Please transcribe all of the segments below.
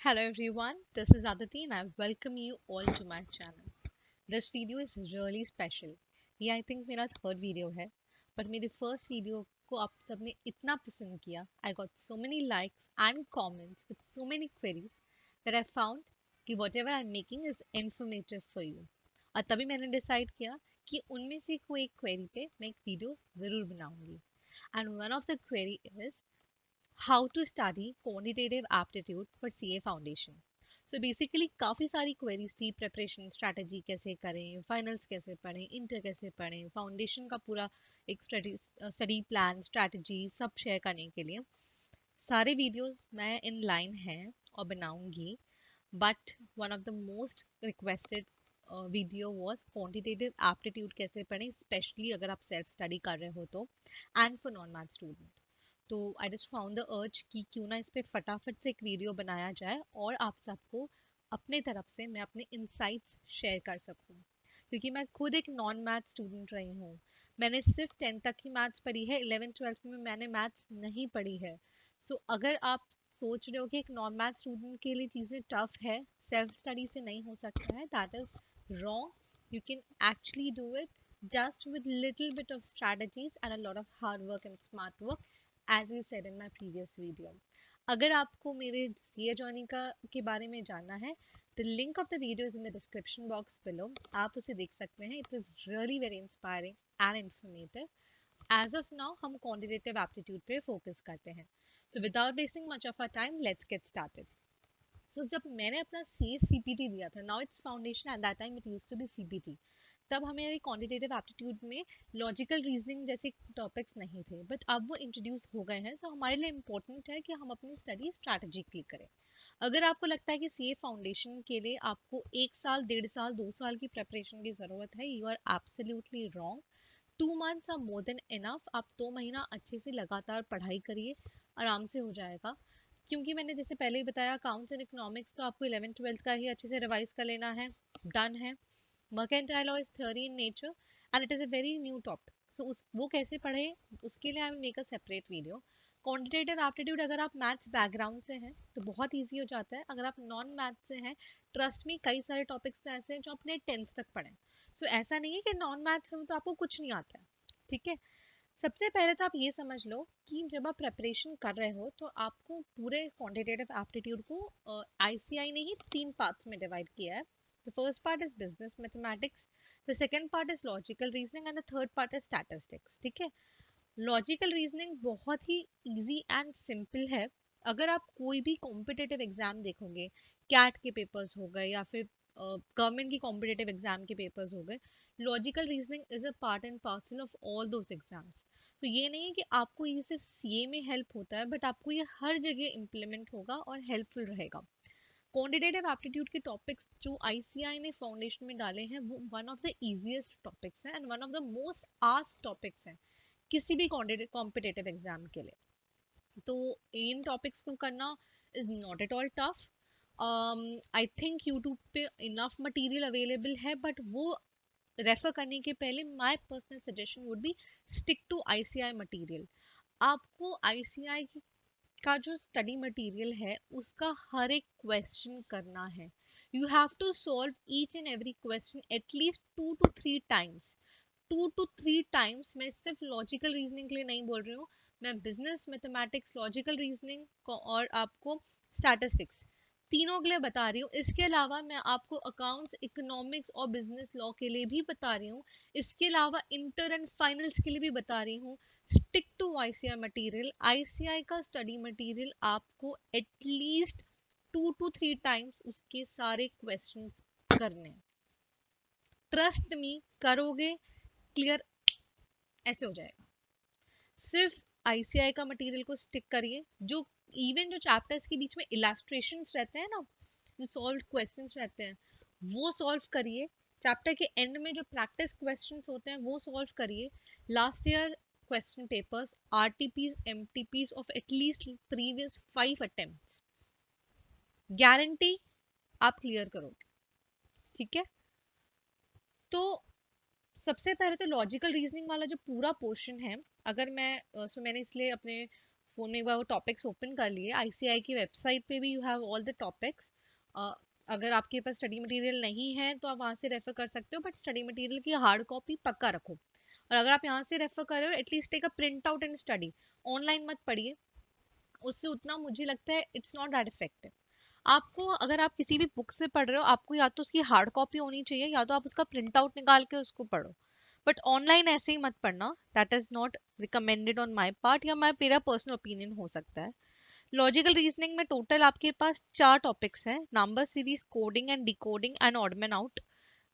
Hello everyone, this is Aditi and I welcome you all to my channel. This video is really special. ये I think मेरा third video है, but मेरे first video को आप सबने इतना पसंद किया. I got so many likes and comments with so many queries that I found कि whatever I'm making is informative for you. और तभी मैंने decide किया कि उनमें से कोई एक query पे मैं एक video ज़रूर बनाऊंगी. And one of the query is how to study quantitative aptitude for CA foundation. So basically काफ़ी सारी क्वेरीज थी प्रेपरेशन स्ट्रैटेजी कैसे करें फाइनल्स कैसे पढ़ें इंटर कैसे पढ़ें फाउंडेशन का पूरा एक स्टडी प्लान स्ट्रैटेजी सब शेयर करने के लिए सारे वीडियोस मैं इन लाइन हैं और बनाऊंगी but one of the most requested video was quantitative aptitude कैसे पढ़ें स्पेशली अगर आप सेल्फ स्टडी कर रहे हो तो and for non math student तो I just found the urge कि क्यों ना इस पे फटाफट से एक वीडियो बनाया जाए और आप सबको अपने तरफ से मैं अपने इंसाइट्स शेयर कर सकूं क्योंकि मैं खुद एक नॉन मैथ स्टूडेंट रही हूँ मैंने सिर्फ 10th तक ही मैथ्स पढ़ी है 11th 12th में मैंने मैथ्स नहीं पढ़ी है सो अगर आप सोच रहे हो कि एक नॉन मैथ स्टूडेंट के लिए चीज़ें टफ है सेल्फ स्टडी से नहीं हो सकता है that is wrong you can actually do it just with little bit of strategies and a lot of hard work and smart work as I said in my previous video. अगर आपको मेरे CA journey का के बारे में जानना है the link of the video is in the description box below. आप उसे देख सकते हैं. It is really very inspiring and informative. As of now हम quantitative aptitude पे focus करते हैं. So without wasting much of our time, let's get started. So जब मैंने अपना सी सीपीटी दिया था now it's foundation at that time it used to be CPT तब हमें क्वांटिटेटिव एप्टीट्यूड में लॉजिकल रीजनिंग जैसे टॉपिक्स नहीं थे बट अब वो इंट्रोड्यूस हो गए हैं सो हमारे लिए इम्पोर्टेंट है कि हम अपनी स्टडी स्ट्रैटेजिकली करें अगर आपको लगता है कि सीए फाउंडेशन के लिए आपको 1 साल 1.5 साल 2 साल की प्रेपरेशन की ज़रूरत है you are absolutely wrong 2 months are more than enough आप 2 महीना अच्छे से लगातार पढ़ाई करिए आराम से हो जाएगा क्योंकि मैंने जैसे पहले ही बताया अकाउंट्स एंड इकोनॉमिक्स तो आपको 11th 12th का ही अच्छे से रिवाइज कर लेना है डन है mercantile law is theory in nature and it is a very new topic so उस वो कैसे पढ़े उसके लिए I will make a separate video quantitative aptitude अगर आप मैथ्स बैकग्राउंड से हैं तो बहुत ईजी हो जाता है अगर आप नॉन मैथ्स से हैं ट्रस्ट में कई सारे टॉपिक्स ऐसे हैं जो आपने 10th तक पढ़े सो ऐसा नहीं है कि नॉन मैथ्स में तो आपको कुछ नहीं आता है ठीक है सबसे पहले तो आप ये समझ लो कि जब आप प्रेपरेशन कर रहे हो तो आपको पूरे क्वांटिटेटिव एप्टीट्यूड को आईसीआई ने ही 3 पार्ट्स में डिवाइड किया है the first part is business mathematics the second part is logical reasoning and the third part is statistics ठीक है लॉजिकल रीजनिंग बहुत ही इजी एंड सिंपल है अगर आप कोई भी कॉम्पिटिटिव एग्जाम देखोगे कैट के पेपर्स हो गए या फिर गवर्नमेंट की कॉम्पिटिटिव एग्जाम के पेपर्स हो गए logical reasoning is a part and parcel of all those exams तो ये नहीं है कि आपको ये सिर्फ सीए में हेल्प होता है बट आपको ये हर जगह इम्प्लीमेंट होगा और हेल्पफुल रहेगा क्वांटिटेटिव एप्टीट्यूड के टॉपिक्स जो आईसीआई ने फाउंडेशन में डाले हैं वो one of the easiest topics हैं and one of the most asked topics हैं किसी भी कॉम्पिटेटिव एग्जाम के लिए तो इन टॉपिक्स को करना is not at all tough I think YouTube पे इनफ मटेरियल अवेलेबल है बट वो रेफर करने के पहले my personal suggestion would be stick to ICI material आपको आईसीआई का जो स्टडी मटेरियल है उसका हर एक क्वेश्चन करना है you have to solve each and every question at least 2 to 3 times 2 to 3 times मैं सिर्फ लॉजिकल रीजनिंग के लिए नहीं बोल रही हूँ मैं बिजनेस मैथमेटिक्स लॉजिकल रीजनिंग को और आपको स्टैटिस्टिक्स तीनों के लिए बता रही हूँ इसके अलावा मैं आपको अकाउंट्स इकोनॉमिक्स और बिजनेस लॉ के लिए भी बता रही हूँ इसके अलावा इंटर एंड फाइनल्स के लिए भी बता रही हूँ stick to ICI material ICI का स्टडी मटेरियल आपको एटलीस्ट 2 to 3 टाइम्स उसके सारे क्वेश्चंस करने ट्रस्ट मी करोगे क्लियर ऐसे हो जाएगा सिर्फ आईसीआई का मटेरियल को स्टिक करिए जो इवन जो चैप्टर्स के बीच में इलास्ट्रेशंस रहते हैं ना जो सॉल्व क्वेश्चंस रहते हैं वो सॉल्व करिए चैप्टर के एंड में जो प्रैक्टिस क्वेश्चंस होते हैं वो सॉल्व करिए last year question papers RTPs MTPs of at least previous 5 attempts guarantee आप क्लियर करोगे ठीक है तो सबसे पहले तो लॉजिकल रीजनिंग वाला जो पूरा पोर्शन है अगर मैं सो मैंने इसलिए अपने फोन में एक बार वो टॉपिक्स ओपन कर लिए, आईसीआई की वेबसाइट पे भी you have all the topics. अगर आपके पास स्टडी मटेरियल नहीं है तो आप वहाँ से रेफर कर सकते हो, बट स्टडी मटेरियल की हार्ड कॉपी पक्का रखो। और अगर आप यहाँ से रेफर कर रहे हो, at least take a print out and study. Online मत पढ़िए, उससे उतना मुझे लगता है इट्स नॉट दैट इफेक्टिव। आपको अगर आप किसी भी बुक से पढ़ रहे हो, आपको या तो उसकी हार्ड कॉपी होनी चाहिए या तो आप उसका प्रिंट आउट निकाल के उसको पढ़ो। बट ऑनलाइन ऐसे ही मत पढ़ना, that is not recommended on my part, या मेरा पर्सनल ओपिनियन हो सकता है। लॉजिकल रीजनिंग में टोटल आपके पास 4 टॉपिक्स हैं: number series, coding and decoding and odd man out,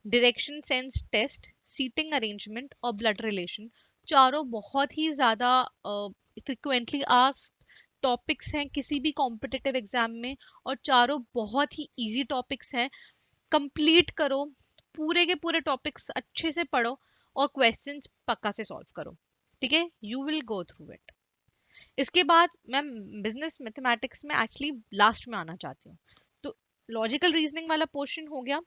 direction sense test, seating arrangement और ब्लड रिलेशन। चारों बहुत ही ज्यादा फ्रिक्वेंटली आस्क्ड टॉपिक्स हैं किसी भी कॉम्पिटिटिव एग्जाम में, और चारों बहुत ही इजी टॉपिक्स हैं। कंप्लीट करो, पूरे के पूरे टॉपिक्स अच्छे से पढ़ो और क्वेश्चंस पक्का से सॉल्व करो। ठीक है, you will go through it. इसके बाद मैं बिजनेस मैथमेटिक्स में एक्चुअली लास्ट में आना चाहती हूँ। तो लॉजिकल रीजनिंग वाला पोर्शन हो गया।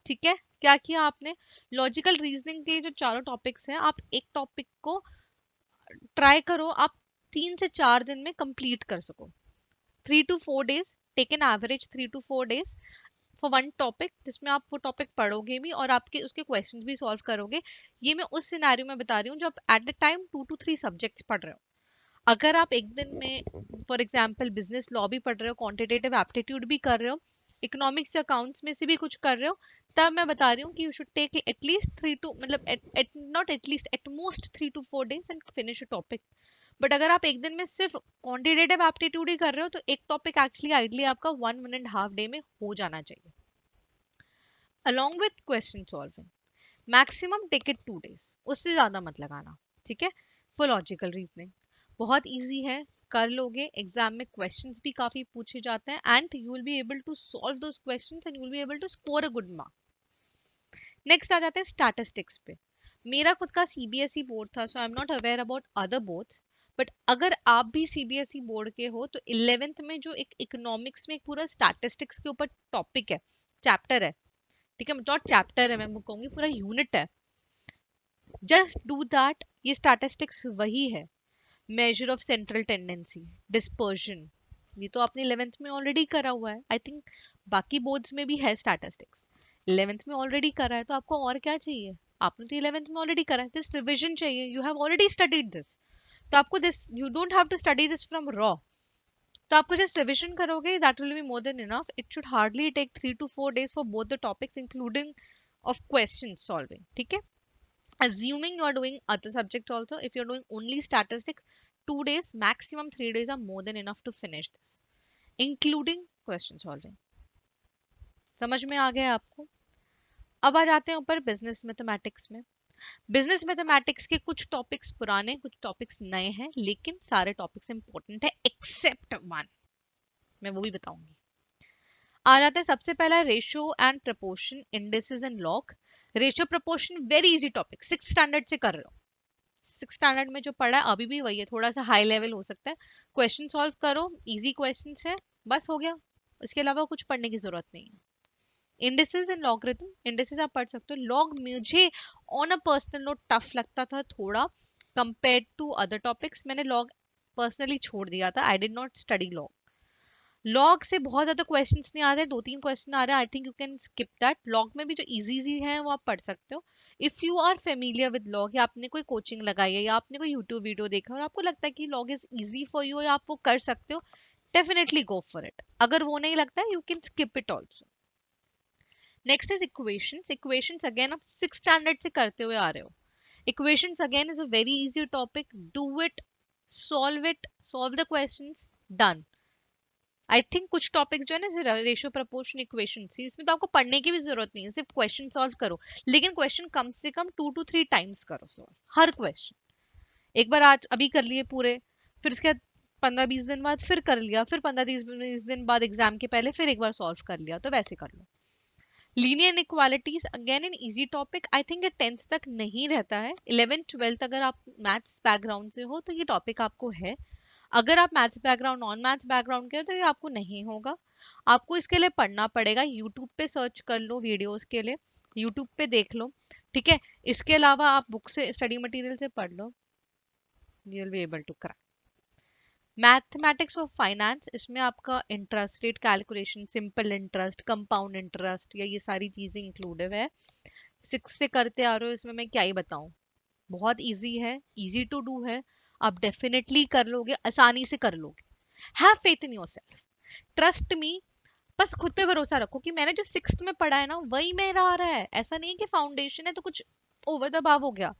ठीक है, क्या किया आपने? लॉजिकल रीजनिंग के जो चारों टॉपिक्स हैं, आप एक टॉपिक को ट्राई करो आप 3 से 4 दिन में कंप्लीट कर सको। 3 to 4 days, take an average 3 to 4 days for one topic, जिसमें आप वो टॉपिक पढ़ोगे भी और आपके उसके क्वेश्चंस भी सॉल्व करोगे। ये मैं उस सिनेरियो में बता रही हूँ जब at the time 2 to 3 subjects पढ़ रहे हो। अगर आप एक दिन में फॉर एग्जाम्पल बिजनेस लॉ भी पढ़ रहे हो, क्वांटिटेटिव एप्टीट्यूड भी कर रहे हो, इकोनॉमिक्स अकाउंट्स में से भी कुछ कर रहे हो, तब मैं बता रही हूँ कि you should take at least 3 to मतलब at not at least at most 3 to 4 days and finish a topic. But अगर आप एक दिन में सिर्फ क्वांटिटेटिव एप्टीट्यूड ही कर रहे हो तो एक टॉपिक एक्चुअली आइडली आपका 1.5 day में हो जाना चाहिए, along with question solving. Maximum take it 2 days, उससे ज्यादा मत लगाना। ठीक है, फॉर लॉजिकल रीजनिंग बहुत इजी है, कर लोगे। एग्जाम में क्वेश्चंस भी काफी पूछे जाते हैं and you will be able to solve those questions and you will be able to score a good mark. Next आ जाते हैं स्टैटिस्टिक्स पे। मेरा खुद का सीबीएसई बोर्ड था, so I am not aware about other boards. But अगर आप भी सीबीएसई बोर्ड के हो तो 11th में जो एक इकोनॉमिक्स में एक पूरा स्टैटिस्टिक्स के ऊपर टॉपिक है, चैप्टर है, ठीक है, नॉट चैप्टर है, मैं कहूंगी पूरा यूनिट है, जस्ट डू दैट। ये स्टैटिस्टिक्स वही है, measure of central tendency, dispersion, ये तो आपने 11th में ऑलरेडी करा हुआ है। आई थिंक बाकी बोर्ड्स में भी है स्टैटिस्टिक्स, 11th में ऑलरेडी करा है, तो आपको और क्या चाहिए? आपने तो 11th में ऑलरेडी करा है, जस्ट रिविजन चाहिए, you have already studied this. तो आपको this, you don't have to study this from raw, तो आपको जस्ट रिविजन करोगे, that will be more than enough. It should hardly take 3 to 4 days for both the topics including of question solving. ठीक है, assuming you are doing other subjects also, if you're doing only statistics, 2 days, maximum 3 days are more than enough to finish this, including question solving। समझ में आ गया आपको? अब आ जाते हैं ऊपर बिजनेस मैथमेटिक्स में। बिजनेस मैथमेटिक्स के कुछ टॉपिक्स पुराने, कुछ टॉपिक्स नए हैं, लेकिन सारे टॉपिक्स इंपॉर्टेंट है एक्सेप्ट वन, मैं वो भी बताऊंगी। आ जाता है सबसे पहला ratio and proportion, indices and log. Ratio proportion very easy topic, 6th standard से कर रहे हो, 6th स्टैंडर्ड में जो पढ़ा है अभी भी वही है, थोड़ा सा हाई लेवल हो सकता है। क्वेश्चन सॉल्व करो, इजी क्वेश्चन है, बस हो गया, इसके अलावा कुछ पढ़ने की जरूरत नहीं है। इंडिसेस एंड लॉगरिथम, इंडिसेस आप पढ़ सकते हो, लॉग मुझे on a personal note tough लगता था थोड़ा कंपेयर टू अदर टॉपिक्स, मैंने लॉग पर्सनली छोड़ दिया था, I did not study log. Log से बहुत ज्यादा क्वेश्चंस नहीं आ रहे, 2-3 क्वेश्चन आ रहे हैं, I think you can skip that. Log में भी जो इजी इजी है वो आप पढ़ सकते हो। If you are familiar with log, या आपने कोई कोचिंग लगाई है या आपने कोई यूट्यूब वीडियो देखा और आपको लगता है कि log is easy for you या आप वो कर सकते हो, डेफिनेटली गो फॉर इट। अगर वो नहीं लगता है, you can skip it also. Next is equations. Equations again आप 6th स्टैंडर्ड से करते हुए आ रहे हो। Equations again is a very easy topic, do it, solve the questions, done. I think कुछ टॉपिक्स जो है ना, रेशियो प्रपोर्शन इक्वेशन थी, इसमें तो आपको पढ़ने की भी जरूरत नहीं है, सिर्फ क्वेश्चन सॉल्व करो, लेकिन क्वेश्चन कम से कम 2 to 3 टाइम्स करो सॉल्व, हर क्वेश्चन। एक बार आज अभी कर लिए पूरे, फिर उसके बाद 15-20 दिन बाद फिर कर लिया, फिर 15-20 दिन बाद एग्जाम के पहले फिर एक बार सॉल्व कर लिया, तो वैसे कर लो। Linear inequalities again an easy topic, I think ये 10th तक नहीं रहता है, 11th 12th अगर आप मैथ्स बैकग्राउंड से हो तो ये टॉपिक आपको है। अगर आप maths background, non maths background के हो तो ये आपको नहीं होगा। आपको इसके लिए पढ़ना पड़ेगा, यूट्यूब पे सर्च कर लो वीडियोस के लिए, यूट्यूब पे देख लो। ठीक है, इसके अलावा आप बुक से, स्टडी मटेरियल से पढ़ लो, you will be able to crack. Mathematics of finance, इसमें आपका interest rate calculation, simple interest, compound interest, या ये सारी चीजें इंक्लूडेड है। 6 से करते आ रहे हो, इसमें मैं क्या ही बताऊं। बहुत इजी है, इजी टू डू है। आप डेफिनेटली कर लोगे, आसानी से कर लोगे। Have faith in yourself, trust me. बस खुद पे भरोसा रखो कि मैंने जो 6th में पढ़ा है ना वही मेरा आ रहा है। ऐसा नहीं है कि फाउंडेशन है तो कुछ ओवर द अबव हो गया।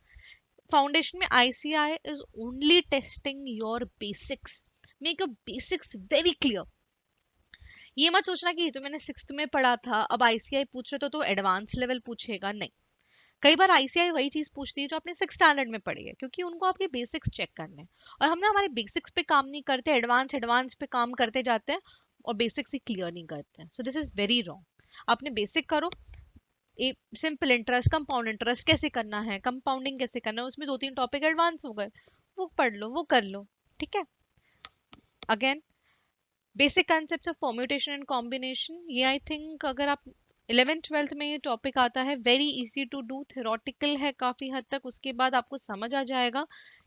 फाउंडेशन में ICI is only testing your basics. Make your basics very clear. ये मत सोचना कि ये तो मैंने 6th में पढ़ा था, अब आईसीआई पूछ रहे तो एडवांस लेवल पूछेगा, नहीं। कई बार आईसीआई वही चीज पूछती है जो आपने 6th स्टैंडर्ड में पढ़ी है, क्योंकि उनको आपके बेसिक्स चेक करने हैं। और हम ना हमारे बेसिक्स पे काम नहीं करते, एडवांस एडवांस पे काम करते जाते हैं और बेसिक्स ही क्लियर नहीं करते हैं। So this is very wrong. आपने बेसिक करो। सिंपल इंटरेस्ट, कंपाउंड इंटरेस्ट कैसे करना है, कंपाउंडिंग कैसे करना है, उसमें 2-3 टॉपिक एडवांस हो गए, वो पढ़ लो, वो कर लो। ठीक है। Again, basic concept of permutation and combination, ये आई थिंक अगर आप 11th-12th में ये टॉपिक आता है, very easy to do, theoretical है काफी हद तक, उसके बाद आपको समझ आ जाएगा।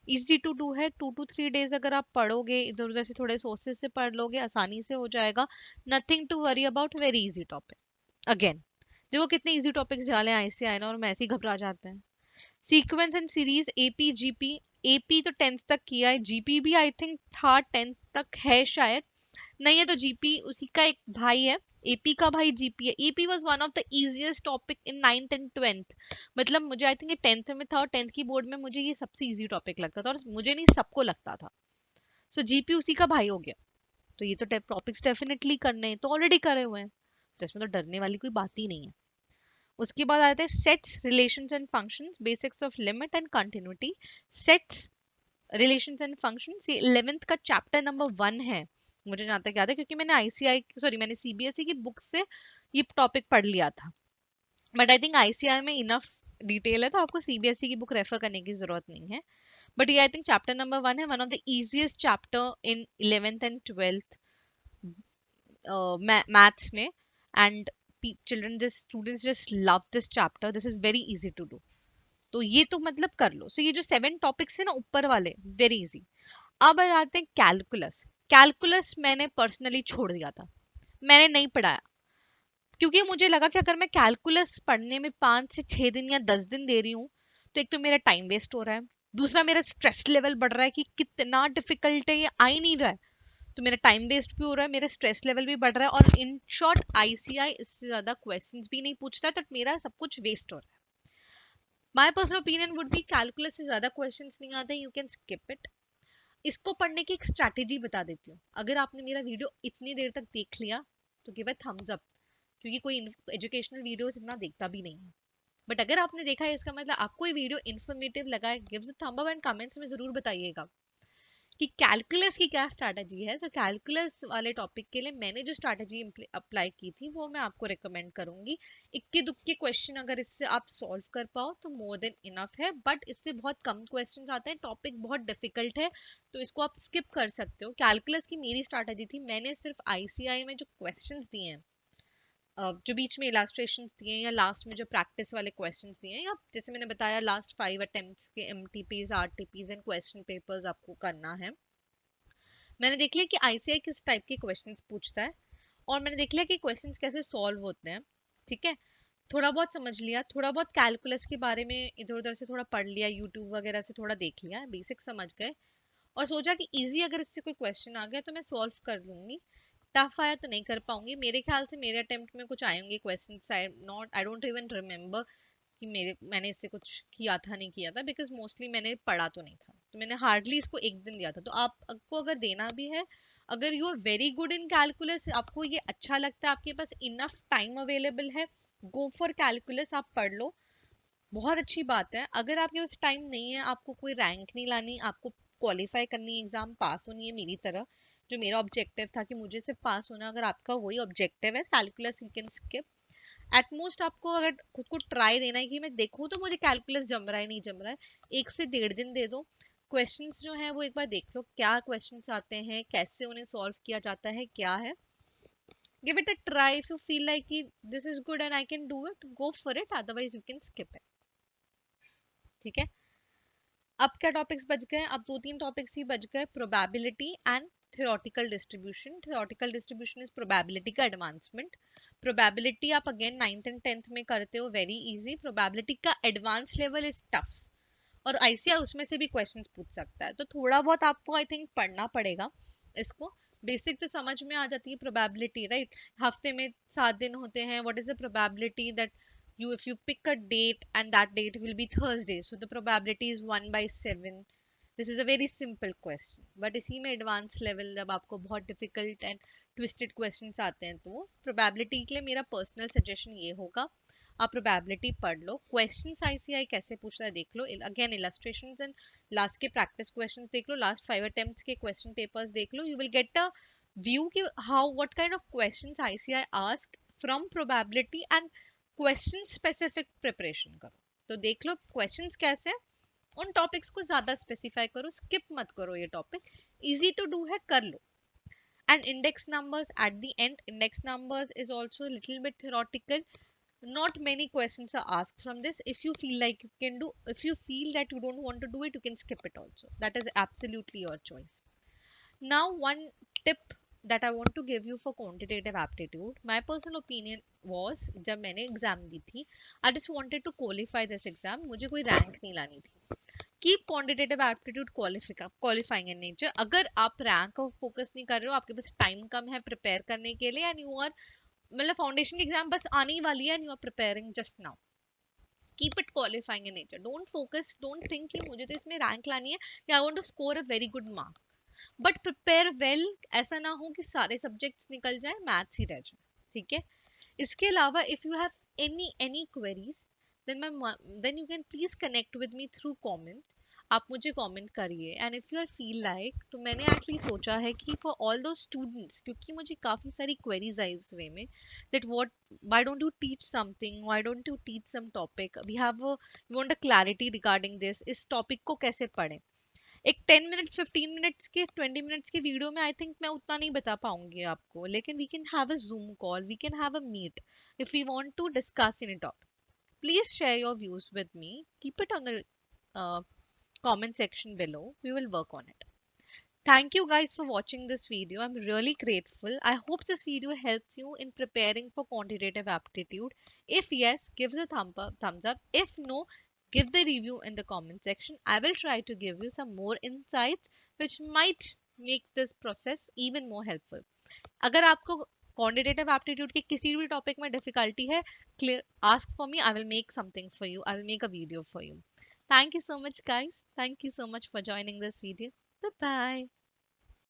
इजी टू डू है, 2 to 3 days अगर आप पढ़ोगे, इधर उधर से थोड़े सोर्सेज से पढ़ लोगे, आसानी से हो जाएगा। Nothing to worry about, very easy topic. Again, देखो कितने इजी टॉपिक्स डाले आईसीआई ना, और मैं ऐसे ही घबरा जाते हैं। Sequence and series, AP GP. AP तो 10th तक किया है, जीपी भी आई थिंक था 10th तक है शायद। नहीं है तो जीपी उसी का एक भाई है। एपी का भाई जीपी है। AP was one of the easiest topic in 9th and 12th। मतलब मुझे आई थिंक ये 10th में था, और 10th की बोर्ड में मुझे ये सबसे इजी टॉपिक लगता था, और मुझे नहीं सबको लगता था। सो जीपी उसी का भाई हो गया। तो ये तो टॉपिक्स डेफिनेटली करने हैं, तो ऑलरेडी करे हुए हैं, तो इसमें तो डरने वाली कोई बात ही नहीं है। उसके बाद आते हैं sets, relations and functions, basics of limit and continuity. Sets, relations and functions, ये 11th का चैप्टर नंबर 1 है, मुझे जहां तक याद है, क्योंकि मैंने आईसीआई सॉरी मैंने सीबीएसई की बुक से ये टॉपिक पढ़ लिया था। बट आई थिंक आईसीआई में इनफ डिटेल है, तो आपको सीबीएसई की बुक रेफर करने की जरूरत नहीं है। बट ये आई थिंक चैप्टर नंबर 1 है, one of the easiest chapter in 11th and 12th maths में। And children just students just love this chapter, this is very easy to do. तो ये तो मतलब कर लो। सो ये जो 7 टॉपिक्स है ना ऊपर वाले, वेरी इजी। अब आते हैं कैलकुलस। कैलकुलस मैंने पर्सनली छोड़ दिया था, मैंने नहीं पढ़ाया, क्योंकि मुझे लगा कि अगर मैं कैलकुलस पढ़ने में 5 से 6 दिन या 10 दिन दे रही हूँ, तो एक तो मेरा टाइम वेस्ट हो रहा है, दूसरा मेरा स्ट्रेस लेवल बढ़ रहा है कि कितना डिफिकल्ट है, ये आ ही नहीं रहा है। तो मेरा टाइम वेस्ट भी हो रहा है, मेरा स्ट्रेस लेवल भी बढ़ रहा है, और इन शॉर्ट आईसीआई इससे ज्यादा क्वेश्चंस भी नहीं पूछता है, तो मेरा सब कुछ वेस्ट हो रहा है। My personal opinion would be calculus से ज्यादा क्वेश्चंस नहीं आते, यू कैन स्किप इट। इसको पढ़ने की एक स्ट्रैटेजी बता देती हूँ। अगर आपने मेरा वीडियो इतनी देर तक देख लिया तो गिव अ थम्स अप, क्योंकि कोई एजुकेशनल वीडियोस इतना देखता भी नहीं है। बट अगर आपने देखा है, इसका मतलब आपको ये वीडियो इन्फॉर्मेटिव लगा है, gives a thumb up, and comments में जरूर बताइएगा कि कैलकुलस की क्या स्ट्रैटेजी है। सो कैलकुलस वाले टॉपिक के लिए मैंने जो स्ट्रैटेजी अप्लाई की थी वो मैं आपको रिकमेंड करूंगी। इक्के दुक्के क्वेश्चन अगर इससे आप सॉल्व कर पाओ तो मोर देन इनफ है, बट इससे बहुत कम क्वेश्चन आते हैं, टॉपिक बहुत डिफिकल्ट है, तो इसको आप स्किप कर सकते हो। कैलकुलस की मेरी स्ट्रैटेजी थी, मैंने सिर्फ आईसीआई में जो क्वेश्चन दिए हैं, जो बीच में इलास्ट्रेशन दिए हैं, या लास्ट में जो प्रैक्टिस वाले क्वेश्चंस दिए हैं, या जैसे मैंने बताया लास्ट 5 अटेम्प्ट्स के एमटीपीज, आरटीपीज एंड क्वेश्चन पेपर्स आपको करना है। मैंने देख लिया कि आईसीआई किस टाइप के क्वेश्चंस पूछता है, और मैंने देख लिया कि क्वेश्चंस कैसे सॉल्व होते हैं। ठीक है। थोड़ा बहुत समझ लिया, थोड़ा बहुत कैलकुलस के बारे में इधर उधर से थोड़ा पढ़ लिया, यूट्यूब वगैरह से थोड़ा देख लिया, बेसिक समझ गए, और सोचा कि इजी अगर इससे कोई क्वेश्चन आ गया तो मैं सॉल्व कर लूंगी, टफ आया तो नहीं कर पाऊंगी। मेरे ख्याल से मेरे अटेम्प्ट में कुछ आएंगे question, I don't even remember कि मैंने इससे कुछ किया था नहीं किया था, बिकॉज मोस्टली मैंने पढ़ा तो नहीं था, तो मैंने हार्डली इसको एक दिन दिया था। तो आपको अगर देना भी है, अगर you are very good in calculus, आपको ये अच्छा लगता है, आपके पास इनफ टाइम अवेलेबल है, गो फॉर कैलकुलस, आप पढ़ लो, बहुत अच्छी बात है। अगर आपके पास टाइम नहीं है, आपको कोई रैंक नहीं लानी, आपको क्वालिफाई करनी, एग्जाम पास होनी है मेरी तरह, जो मेरा ऑब्जेक्टिव था कि मुझे सिर्फ पास होना, अगर आपका वही ऑब्जेक्टिव है, calculus you can skip. At most आपको अगर खुद को ट्राई देना है कि मैं देखूँ तो मुझे कैलकुलस जम रहा है नहीं जम रहा है, 1 से 1.5 दिन दे दो। क्वेश्चंस जो हैं वो एक बार देख लो, क्या क्वेश्चंस आते हैं, कैसे उन्हें सॉल्व किया जाता है, क्या है। Give it a try, if you feel like this is good and I can do it, go for it, otherwise you can skip it. ठीक है। अब क्या टॉपिक्स बच गए? अब 2-3 टॉपिक्स ही बच गए, probability and theoretical distribution. Theoretical distribution is probability का advancement. Probability आप again 9th and 10th में करते हो, very easy. Probability का advanced level is tough. और आईसीआई उसमें से भी क्वेश्चंस पूछ सकता है, तो थोड़ा बहुत आपको आई थिंक पढ़ना पड़ेगा इसको। बेसिक तो समझ में आ जाती है प्रोबेबिलिटी, राइट? हफ्ते में 7 दिन होते हैं, what is the probability that you if you pick a date and that date will be Thursday, so the probability is 1/7. This is a very simple question, but इसी में एडवांस लेवल जब आपको बहुत डिफिकल्ट एंड ट्विस्टेड क्वेश्चंस आते हैं, तो probability के लिए मेरा पर्सनल सजेशन ये होगा, आप प्रोबेबिलिटी पढ़ लो, क्वेश्चंस आईसीआई कैसे पूछता है देख लो, अगेन इलस्ट्रेशंस एंड लास्ट के प्रैक्टिस क्वेश्चंस देख लो, लास्ट 5 अटेम्प्ट्स के क्वेश्चन पेपर्स देख लो, you will get a view कि how what kind of questions ICI ask from probability and question specific preparation करो। तो देख लो क्वेश्चंस कैसे हैं, उन टॉपिक्स को ज्यादा स्पेसिफाई करो, स्किप मत करो, ये टॉपिक इजी टू डू है, कर लो। And index numbers at the end, index numbers is also little bit theoretical, not many questions are asked from this. If you feel like you can do, if you feel that you don't want to do it, you can skip it also, that is absolutely your choice. Now, one tip that I want to give you for quantitative aptitude, my personal opinion was, जब मैंने exam दी थी, I just wanted to qualify this exam, मुझे कोई rank नहीं लानी थी। Keep quantitative aptitude qualifying in nature. अगर आप रैंक को फोकस नहीं कर रहे हो, आपके पास टाइम कम है प्रिपेयर करने के लिए, एंड यू आर, मतलब फाउंडेशन की एग्जाम बस आने ही वाली है and you are preparing just now, keep it qualifying in nature. Don't focus, don't think कि मुझे तो इसमें रैंक लानी है या I want to score a very good mark, but prepare well. ऐसा ना हो कि सारे सब्जेक्ट्स निकल जाए, मैथ्स ही रह जाए, ठीक है? इसके अलावा if you have any queries, then you can please connect with me through comment. आप मुझे कमेंट करिए, and if you are feel like, तो मैंने एक्चुअली सोचा है कि फॉर ऑल दो स्टूडेंट्स, क्योंकि मुझे काफ़ी सारी क्वेरीज आई उस वे में, that what, why don't you teach something, why don't you teach some topic, we have we want a clarity regarding this, इस टॉपिक को कैसे पढ़ें। एक 10 मिनट्स 15 मिनट्स के 20 मिनट्स की वीडियो में आई थिंक मैं उतना नहीं बता पाऊंगी आपको, लेकिन we can have a Zoom call, we can have a meet if we want to discuss in topic. Please share your views with me. Keep it on the uh, comment section below. We will work on it. Thank you guys for watching this video. I'm really grateful. I hope this video helps you in preparing for quantitative aptitude. If yes, give the thumbs up. If no, give the review in the comment section. I will try to give you some more insights which might make this process even more helpful. अगर आपको quantitative aptitude के किसी भी topic में difficulty है, ask for me, I will make something for you, I will make a video for you. Thank you so much guys, thank you so much for joining this video. Bye bye.